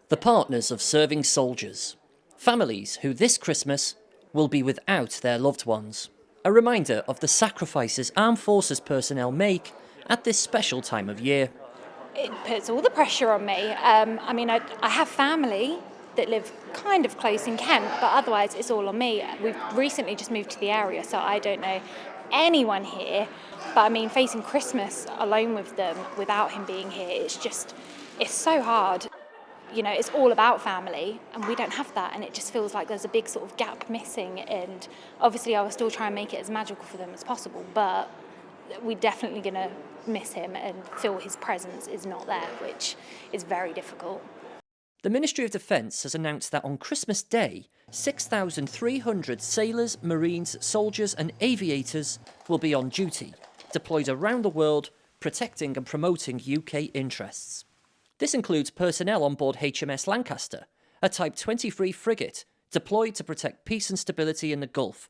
The partners of serving soldiers. Families who this Christmas will be without their loved ones. A reminder of the sacrifices armed forces personnel make at this special time of year. It puts all the pressure on me. I have family that live kind of close in Kent, but otherwise it's all on me. We've recently just moved to the area, so I don't know anyone here. But I mean, facing Christmas alone with them, without him being here, it's so hard. You know, it's all about family, and we don't have that, and it just feels like there's a big sort of gap missing. And obviously I will still try and make it as magical for them as possible, but we're definitely going to miss him and feel his presence is not there, which is very difficult. The Ministry of Defence has announced that on Christmas Day, 6,300 sailors, marines, soldiers and aviators will be on duty, deployed around the world, protecting and promoting UK interests. This includes personnel on board HMS Lancaster, a Type 23 frigate deployed to protect peace and stability in the Gulf.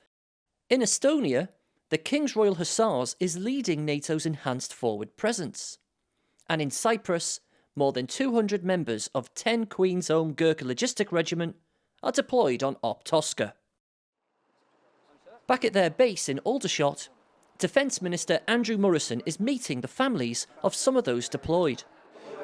In Estonia, the King's Royal Hussars is leading NATO's enhanced forward presence. And in Cyprus, more than 200 members of 10 Queen's Own Gurkha Logistic Regiment are deployed on Op Tosca. Back at their base in Aldershot, Defence Minister Andrew Morrison is meeting the families of some of those deployed.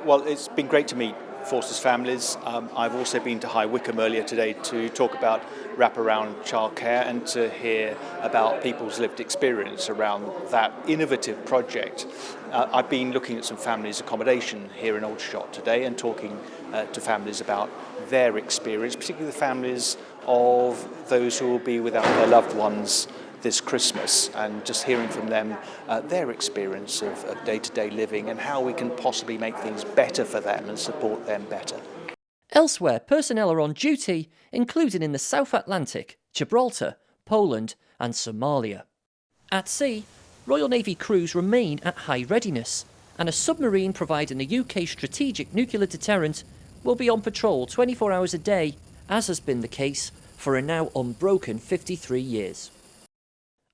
Well, it's been great to meet Forces families. I've also been to High Wycombe earlier today to talk about wraparound childcare and to hear about people's lived experience around that innovative project. I've been looking at some families' accommodation here in Aldershot today and talking to families about their experience, particularly the families of those who will be without their loved ones this Christmas, and just hearing from them their experience of day-to-day living and how we can possibly make things better for them and support them better. Elsewhere, personnel are on duty, including in the South Atlantic, Gibraltar, Poland and Somalia. At sea, Royal Navy crews remain at high readiness, and a submarine providing the UK's strategic nuclear deterrent will be on patrol 24 hours a day, as has been the case for a now unbroken 53 years.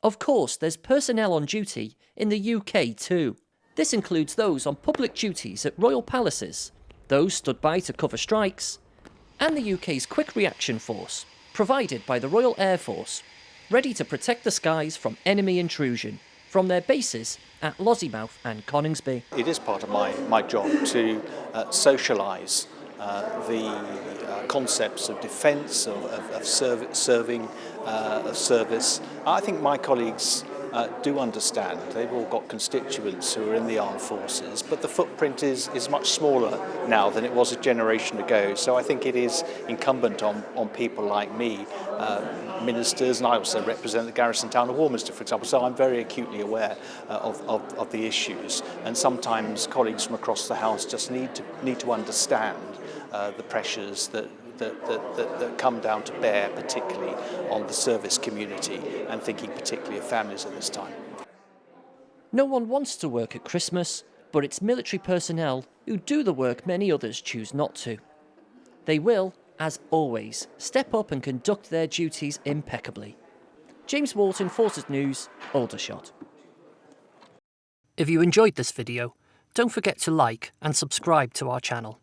Of course, there's personnel on duty in the UK too. This includes those on public duties at royal palaces, those stood by to cover strikes, and the UK's Quick Reaction Force, provided by the Royal Air Force, ready to protect the skies from enemy intrusion, from their bases at Lossiemouth and Coningsby. It is part of my job to socialise the concepts of defence, of service. I think my colleagues do understand. They've all got constituents who are in the armed forces, but the footprint is much smaller now than it was a generation ago. So I think it is incumbent on people like me, ministers, and I also represent the garrison town of Warminster, for example, so I'm very acutely aware of the issues. And sometimes colleagues from across the House just need to understand the pressures that come down to bear, particularly on the service community, and thinking particularly of families at this time. No one wants to work at Christmas, but it's military personnel who do the work many others choose not to. They will, as always, step up and conduct their duties impeccably. James Walton, Forces News, Aldershot. If you enjoyed this video, don't forget to like and subscribe to our channel.